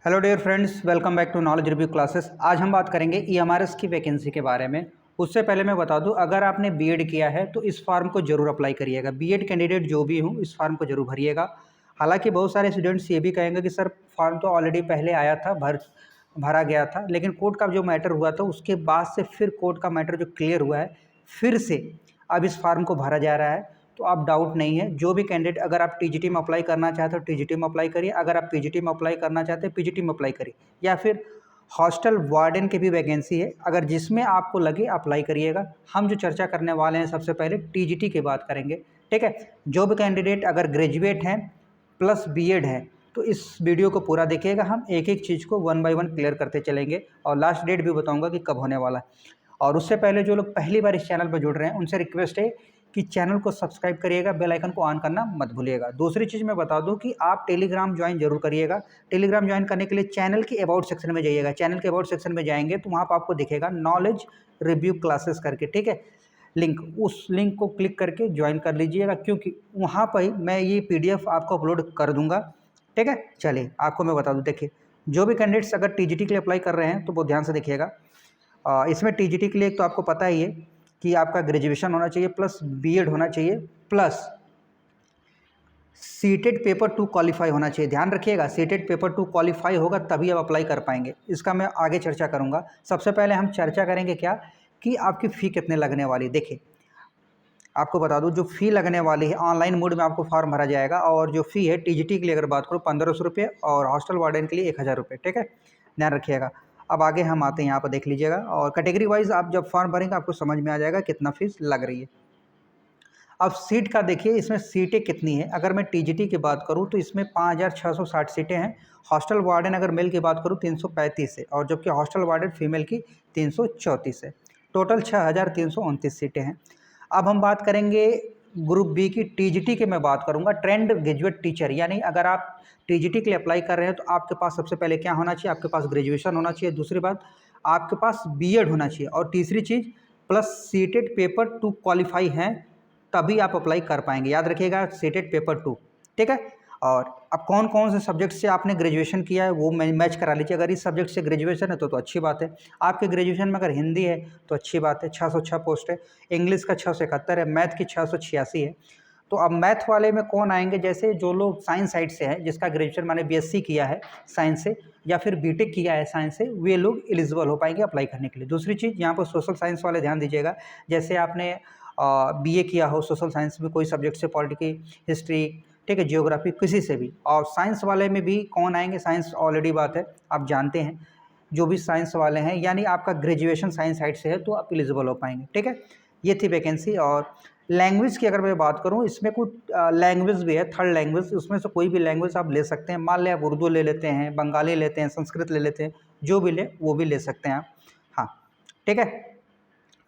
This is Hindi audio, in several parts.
Hello dear friends, welcome back to knowledge review classes. आज हम बात करेंगे ईएमआरएस की वैकेंसी के बारे में। उससे पहले मैं बता दूं, अगर आपने बीएड किया है तो इस फॉर्म को जरूर अप्लाई करिएगा। बीएड कैंडिडेट जो भी हूं, इस फॉर्म को जरूर भरिएगा। हालांकि बहुत सारे स्टूडेंट्स ये भी कहेंगे कि सर फॉर्म तो ऑलरेडी पहले आया था, भरा गया था, लेकिन कोर्ट का जो मैटर हुआ था उसके बाद से फिर कोर्ट का मैटर जो क्लियर हुआ है, फिर से अब इस फॉर्म को भरा जा रहा है। तो आप डाउट नहीं है, जो भी कैंडिडेट अगर आप टीजीटी में अप्लाई करना चाहते हो टीजीटी में अप्लाई करिए, अगर आप पीजीटी में अप्लाई करना चाहते हैं पीजीटी में अप्लाई करिए, या फिर हॉस्टल वार्डन की भी वैकेंसी है, अगर जिसमें आपको लगे अप्लाई करिएगा। हम जो चर्चा करने वाले हैं सबसे पहले टीजीटी की बात करेंगे, ठीक है। जो भी कैंडिडेट अगर ग्रेजुएट हैं प्लस बीएड है तो इस वीडियो को पूरा देखिएगा। हम एक एक चीज़ को वन बाय वन क्लियर करते चलेंगे और लास्ट डेट भी बताऊंगा कि कब होने वाला है। और उससे पहले जो लोग पहली बार इस चैनल पर जुड़ रहे हैं उनसे रिक्वेस्ट है कि चैनल को सब्सक्राइब करिएगा, बेल आइकन को ऑन करना मत भूलिएगा। दूसरी चीज़ मैं बता दूं कि आप टेलीग्राम ज्वाइन जरूर करिएगा। टेलीग्राम ज्वाइन करने के लिए चैनल के अबाउट सेक्शन में जाइएगा। चैनल के अबाउट सेक्शन में जाएंगे तो वहाँ पर आपको दिखेगा नॉलेज रिव्यू क्लासेस करके, ठीक है, लिंक। उस लिंक को क्लिक करके ज्वाइन कर लीजिएगा, क्योंकि वहाँ पर ही मैं ये पीडीएफ आपको अपलोड कर दूंगा, ठीक है। चलिए आपको मैं बता दूँ, देखिए जो भी कैंडिडेट्स अगर टीजीटी के लिए अप्लाई कर रहे हैं तो बहुत ध्यान से देखिएगा। इसमें टीजीटी के लिए एक तो आपको पता ही है कि आपका ग्रेजुएशन होना चाहिए प्लस बीएड होना चाहिए प्लस सीटेड पेपर 2 क्वालिफाई होना चाहिए। ध्यान रखिएगा, सीटेड पेपर 2 क्वालिफाई होगा तभी आप अप्लाई कर पाएंगे। इसका मैं आगे चर्चा करूंगा। सबसे पहले हम चर्चा करेंगे क्या कि आपकी फ़ी कितने लगने वाली। देखिए आपको बता दूं, जो फ़ी लगने वाली है ऑनलाइन मोड में आपको फॉर्म भरा जाएगा, और जो फ़ी है टीजीटी के लिए अगर बात करूँ 1500 रुपये और हॉस्टल वार्डन के लिए 1000 रुपये, ठीक है, ध्यान रखिएगा। अब आगे हम आते हैं, यहाँ पर देख लीजिएगा, और कैटेगरी वाइज आप जब फॉर्म भरेंगे आपको समझ में आ जाएगा कितना फीस लग रही है। अब सीट का देखिए, इसमें सीटें कितनी हैं। अगर मैं टीजीटी की बात करूं तो इसमें 5660 सीटें हैं। हॉस्टल वार्डन अगर मेल की बात करूं 335 है, और जबकि हॉस्टल वार्डन फीमेल की 334 है। टोटल 6329 सीटें हैं। अब हम बात करेंगे ग्रुप बी की। टीजीटी की मैं बात करूंगा, ट्रेंड ग्रेजुएट टीचर, यानी अगर आप टीजीटी के लिए अप्लाई कर रहे हैं तो आपके पास सबसे पहले क्या होना चाहिए, आपके पास ग्रेजुएशन होना चाहिए। दूसरी बात, आपके पास बीएड होना चाहिए, और तीसरी चीज़ प्लस सीटेड पेपर 2 क्वालिफाई हैं, तभी आप अप्लाई कर पाएंगे। याद रखिएगा, सीटेड पेपर 2, ठीक है। और अब कौन कौन से सब्जेक्ट से आपने ग्रेजुएशन किया है वो मैच करा लीजिए। अगर इस सब्जेक्ट से ग्रेजुएशन है तो अच्छी बात है। आपके ग्रेजुएशन में अगर हिंदी है तो अच्छी बात है, 606 पोस्ट है। इंग्लिश का 671 है, मैथ की 686 है। तो अब मैथ वाले में कौन आएंगे, जैसे जो लोग साइंस साइड से हैं, जिसका ग्रेजुएशन माने बीएससी किया है साइंस से या फिर बीटेक किया है साइंस से, वे लोग एलिजिबल हो पाएंगे अप्लाई करने के लिए। दूसरी चीज़, यहाँ पर सोशल साइंस वाले ध्यान दीजिएगा, जैसे आपने बीए किया हो सोशल साइंस में कोई सब्जेक्ट से, पॉलिटिकल, हिस्ट्री, ठीक है, जियोग्राफी, किसी से भी। और साइंस वाले में भी कौन आएंगे, साइंस ऑलरेडी बात है आप जानते हैं। जो भी साइंस वाले हैं, यानी आपका ग्रेजुएशन साइंस साइड से है तो आप एलिजिबल हो पाएंगे, ठीक है। ये थी वैकेंसी। और लैंग्वेज की अगर मैं बात करूं, इसमें कुछ लैंग्वेज भी है, थर्ड लैंग्वेज, उसमें से कोई भी लैंग्वेज आप ले सकते हैं। मान लें आप उर्दू ले लेते हैं, बंगाली लेते हैं, संस्कृत ले लेते हैं, जो भी ले वो भी ले सकते हैं आप, हाँ, ठीक है।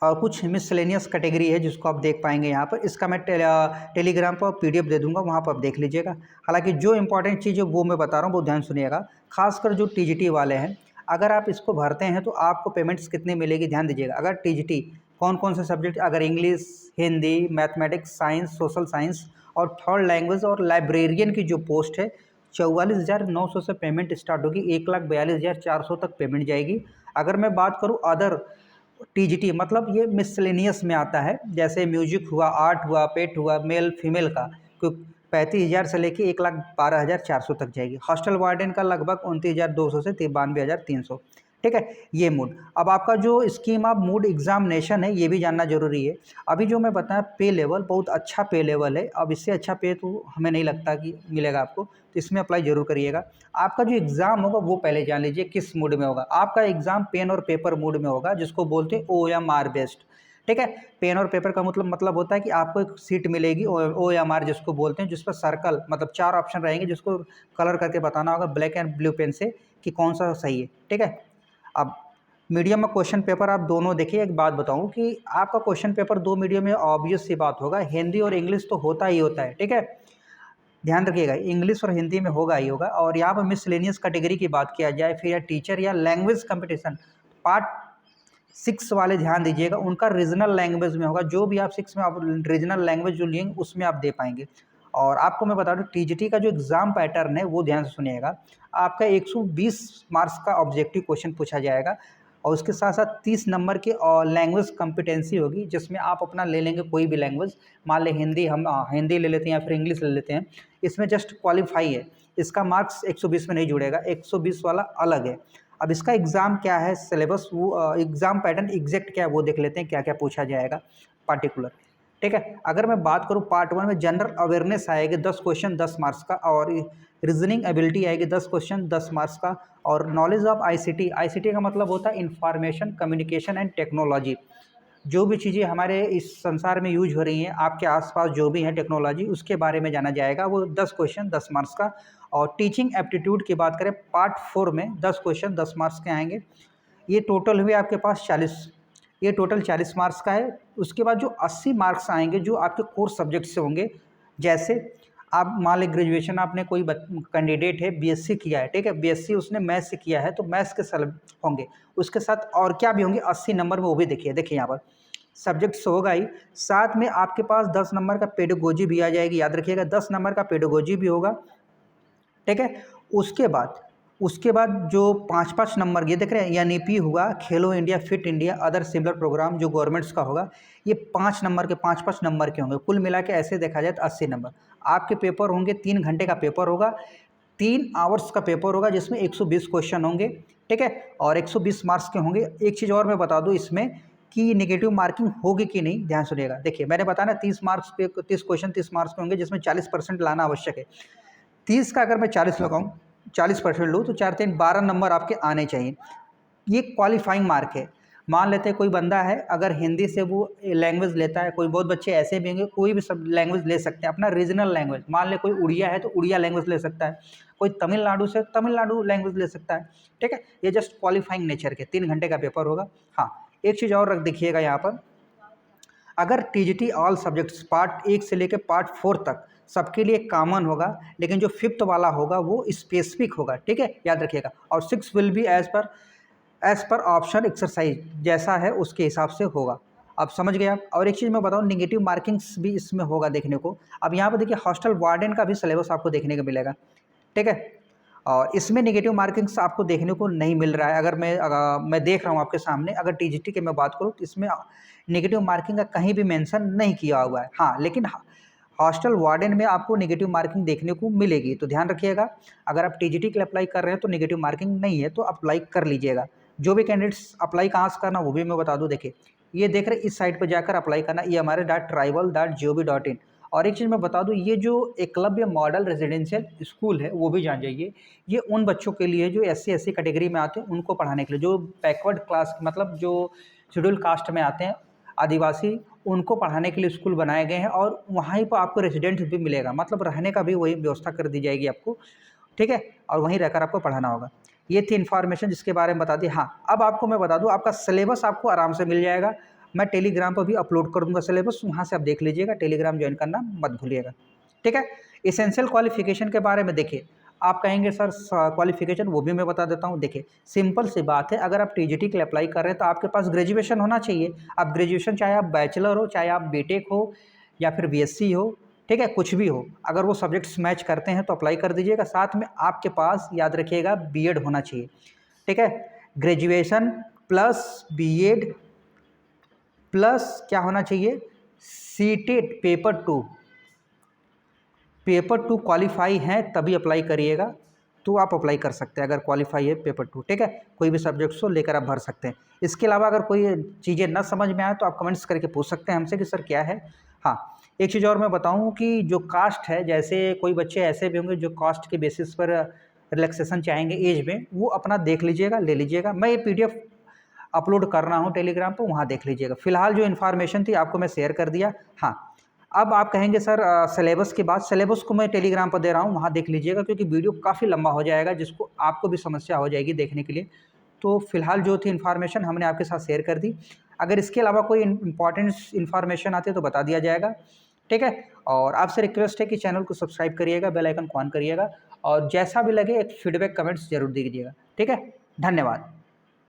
और कुछ मिसलेनियस कैटेगरी है जिसको आप देख पाएंगे यहाँ पर। इसका मैं टेलीग्राम पर पीडीएफ दे दूंगा, वहाँ पर आप देख लीजिएगा। हालांकि जो इंपॉर्टेंट चीज़ है वो मैं बता रहा हूँ, बहुत ध्यान सुनिएगा। खासकर जो टीजीटी वाले हैं, अगर आप इसको भरते हैं तो आपको पेमेंट्स कितनी मिलेगी, ध्यान दीजिएगा। अगर टीजीटी कौन कौन से सब्जेक्ट, अगर English, Hindi, mathematics, science, social science और थर्ड लैंग्वेज और लाइब्रेरियन की जो पोस्ट है, 44,900 से पेमेंट स्टार्ट होगी, 1,42,400 तक पेमेंट जाएगी। अगर मैं बात करूँ अदर टीजीटी, मतलब ये मिसलेनियस में आता है, जैसे म्यूजिक हुआ, आर्ट हुआ, पेट हुआ, मेल फीमेल का, 35,000 से लेके 1,12,400 तक जाएगी। हॉस्टल वार्डन का लगभग 29,200 से 92,300, ठीक है, ये मूड। अब आपका जो स्कीम ऑफ मूड एग्जामिनेशन है ये भी जानना जरूरी है। अभी जो मैं बताया पे लेवल बहुत अच्छा पे लेवल है। अब इससे अच्छा पे तो हमें नहीं लगता कि मिलेगा आपको, तो इसमें अप्लाई जरूर करिएगा। आपका जो एग्ज़ाम होगा वो पहले जान लीजिए किस मूड में होगा। आपका एग्ज़ाम पेन और पेपर मूड में होगा, जिसको बोलते हैं OMR बेस्ड, ठीक है। पेन और पेपर का मतलब होता है कि आपको एक सीट मिलेगी OMR जिसको बोलते हैं, जिस पर सर्कल मतलब 4 ऑप्शन रहेंगे, जिसको कलर करके बताना होगा ब्लैक एंड ब्लू पेन से कि कौन सा सही है, ठीक है। अब मीडियम में क्वेश्चन पेपर आप दोनों देखिए। एक बात बताऊं कि आपका क्वेश्चन पेपर 2 मीडियम में ऑब्वियस सी बात होगा, हिंदी और इंग्लिश तो होता ही होता है, ठीक है, ध्यान रखिएगा, इंग्लिश और हिंदी में होगा ही होगा। और यहाँ पर मिसलेनियस कैटेगरी की बात किया जाए, फिर या टीचर या लैंग्वेज कंपटीशन, पार्ट 6 वाले ध्यान दीजिएगा, उनका रीजनल लैंग्वेज में होगा। जो भी आप 6 में आप रीजनल लैंग्वेज जो लेंगे उसमें आप दे पाएंगे। और आपको मैं बता दूं टीजीटी का जो एग्ज़ाम पैटर्न है वो ध्यान से सुनिएगा। आपका 120 मार्क्स का ऑब्जेक्टिव क्वेश्चन पूछा जाएगा और उसके साथ साथ 30 नंबर की लैंग्वेज कॉम्पिटेंसी होगी, जिसमें आप अपना ले लेंगे कोई भी लैंग्वेज। मान लें हिंदी, हम हिंदी ले लेते हैं या फिर इंग्लिश ले लेते हैं। इसमें जस्ट क्वालिफाई है, इसका मार्क्स 120 में नहीं जुड़ेगा, 120 वाला अलग है। अब इसका एग्ज़ाम क्या है, सिलेबस, वो एग्ज़ाम पैटर्न एग्जैक्ट क्या है वो देख लेते हैं, क्या क्या पूछा जाएगा पार्टिकुलर। ठीक है, अगर मैं बात करूँ पार्ट 1 में जनरल अवेयरनेस आएगी 10 क्वेश्चन 10 मार्क्स का, और रीजनिंग एबिलिटी आएगी 10 क्वेश्चन 10 मार्क्स का, और नॉलेज ऑफ आईसीटी, आईसीटी का मतलब होता है इंफॉर्मेशन कम्युनिकेशन एंड टेक्नोलॉजी। जो भी चीज़ें हमारे इस संसार में यूज हो रही हैं, आपके आसपास जो भी है टेक्नोलॉजी, उसके बारे में जाना जाएगा, वो 10 क्वेश्चन 10 मार्क्स का। और टीचिंग एप्टीट्यूड की बात करें पार्ट 4 में 10 क्वेश्चन 10 मार्क्स के आएंगे। ये टोटल हुए आपके पास 40, ये टोटल 40 मार्क्स का है। उसके बाद जो 80 मार्क्स आएंगे जो आपके कोर सब्जेक्ट से होंगे, जैसे आप मान लें ग्रेजुएशन आपने कोई कैंडिडेट है बीएससी किया है, ठीक है, बीएससी उसने मैथ्स से किया है तो मैथ्स के सल होंगे, उसके साथ और क्या भी होंगे 80 नंबर में, वो भी देखिए यहाँ पर सब्जेक्ट्स होगा ही, साथ में आपके पास 10 नंबर का पेडागोजी भी आ जाएगी, याद रखिएगा 10 नंबर का पेडागोजी भी होगा। ठीक है, उसके बाद जो 5-5 नंबर ये देख रहे हैं, एनईपी हुआ, Khelo India, fit India, other similar program जो गवर्नमेंट्स का होगा, ये 5 नंबर के 5-5 नंबर के होंगे। कुल मिला के ऐसे देखा जाए तो 80 नंबर आपके पेपर होंगे। 3 घंटे का पेपर होगा, 3 आवर्स का पेपर होगा, जिसमें 120 क्वेश्चन होंगे। ठीक है, और 120 मार्क्स के होंगे। एक चीज़ और मैं बता दूँ इसमें कि नेगेटिव मार्किंग होगी कि नहीं, ध्यान सुनिएगा। देखिए मैंने बताया ना 30 मार्क्स पे 30 क्वेश्चन 30 मार्क्स के होंगे, जिसमें 40% लाना आवश्यक है। 30 का अगर मैं 40 लगाऊं, 40% लूँ तो 4-3 12 नंबर आपके आने चाहिए। ये क्वालिफाइंग मार्क है। मान लेते हैं कोई बंदा है, अगर हिंदी से वो लैंग्वेज लेता है, कोई बहुत बच्चे ऐसे भी होंगे कोई भी सब लैंग्वेज ले सकते हैं, अपना रीजनल लैंग्वेज। मान ले कोई उड़िया है तो उड़िया लैंग्वेज ले सकता है, कोई तमिलनाडु से तमिलनाडु लैंग्वेज ले सकता है। ठीक है, ये जस्ट क्वालिफाइंग नेचर के 3 घंटे का पेपर होगा। हाँ, एक चीज़ और रख देखिएगा यहाँ पर, अगर टीजीटी ऑल सब्जेक्ट्स पार्ट 1 से लेकर पार्ट 4 तक सबके लिए कॉमन होगा, लेकिन जो 5th वाला होगा वो स्पेसिफिक होगा। ठीक है, याद रखिएगा। और 6 विल बी एज पर ऑप्शन एक्सरसाइज, जैसा है उसके हिसाब से होगा। अब समझ गए आप। और एक चीज़ मैं बताऊँ, निगेटिव मार्किंग्स भी इसमें होगा देखने को। अब यहाँ पर देखिए हॉस्टल वार्डन का भी सिलेबस आपको देखने को मिलेगा। ठीक है, और इसमें नेगेटिव मार्किंग्स आपको देखने को नहीं मिल रहा है। अगर मैं देख रहा हूँ आपके सामने, अगर टीजीटी की मैं बात करूँ तो इसमें नेगेटिव मार्किंग का कहीं भी मेंशन नहीं किया हुआ है। हाँ, लेकिन हॉस्टल वार्डन में आपको नेगेटिव मार्किंग देखने को मिलेगी, तो ध्यान रखिएगा। अगर आप टीजीटी के लिए अप्लाई कर रहे हैं तो नेगेटिव मार्किंग नहीं है, तो अप्लाई कर लीजिएगा। जो भी कैंडिडेट्स अप्लाई कहाँ से करना वो भी मैं बता दूँ। देखिए ये देख रहे इस साइट पर जाकर अप्लाई करना, ये हमारे .tribal.gov.in। और एक चीज़ मैं बता दूं, ये जो एकलव्य मॉडल रेजिडेंशियल स्कूल है वो भी जान जाइए। ये उन बच्चों के लिए जो SC/SC कैटेगरी में आते हैं, उनको पढ़ाने के लिए, जो बैकवर्ड क्लास मतलब जो शेड्यूल कास्ट में आते हैं, आदिवासी, उनको पढ़ाने के लिए स्कूल बनाए गए हैं। और वहीं पर आपको रेजिडेंट भी मिलेगा, मतलब रहने का भी वही व्यवस्था कर दी जाएगी आपको। ठीक है, और वहीं रहकर आपको पढ़ाना होगा। ये थी इन्फॉर्मेशन जिसके बारे में बता दी। हाँ, अब आपको मैं बता दूँ, आपका सिलेबस आपको आराम से मिल जाएगा। मैं टेलीग्राम पर भी अपलोड कर दूंगा सिलेबस, वहाँ से आप देख लीजिएगा। टेलीग्राम ज्वाइन करना मत भूलिएगा। ठीक है, एसेंशियल क्वालिफिकेशन के बारे में देखिए, आप कहेंगे सर क्वालिफिकेशन, वो भी मैं बता देता हूँ। देखिए सिंपल सी बात है, अगर आप टीजीटी के लिए अप्लाई कर रहे हैं तो आपके पास ग्रेजुएशन होना चाहिए। आप ग्रेजुएशन चाहे आप बैचलर हो, चाहे आप बीटेक हो, या फिर बीएससी हो, ठीक है, कुछ भी हो, अगर वो सब्जेक्ट्स मैच करते हैं तो अप्लाई कर दीजिएगा। साथ में आपके पास याद रखिएगा बीएड होना चाहिए। ठीक है, ग्रेजुएशन प्लस बीएड प्लस क्या होना चाहिए, सीटेट पेपर 2 क्वालिफाई हैं तभी अप्लाई करिएगा। तो आप अप्लाई कर सकते हैं अगर क्वालिफाई है पेपर 2। ठीक है, कोई भी सब्जेक्ट्स हो लेकर आप भर सकते हैं। इसके अलावा अगर कोई चीज़ें ना समझ में आए तो आप कमेंट्स करके पूछ सकते हैं हमसे कि सर क्या है। हाँ, एक चीज़ और मैं बताऊं कि जो कास्ट है, जैसे कोई बच्चे ऐसे भी होंगे जो कास्ट के बेसिस पर रिलैक्सेशन चाहेंगे एज में, वो अपना देख लीजिएगा, ले लीजिएगा। मैं ये PDF अपलोड कर रहा हूँ टेलीग्राम पर, वहाँ देख लीजिएगा। फिलहाल जो इन्फॉर्मेशन थी आपको मैं शेयर कर दिया। हाँ, अब आप कहेंगे सर सिलेबस की बात, सिलेबस को मैं टेलीग्राम पर दे रहा हूँ, वहाँ देख लीजिएगा, क्योंकि वीडियो काफ़ी लंबा हो जाएगा, जिसको आपको भी समस्या हो जाएगी देखने के लिए। तो फिलहाल जो थी इन्फॉर्मेशन हमने आपके साथ शेयर कर दी। अगर इसके अलावा कोई इंपॉर्टेंट इन्फॉर्मेशन आती है तो बता दिया जाएगा। ठीक है, और आपसे रिक्वेस्ट है कि चैनल को सब्सक्राइब करिएगा, बेल आइकन ऑन करिएगा, और जैसा भी लगे एक फीडबैक कमेंट्स जरूर दीजिएगा। ठीक है, धन्यवाद।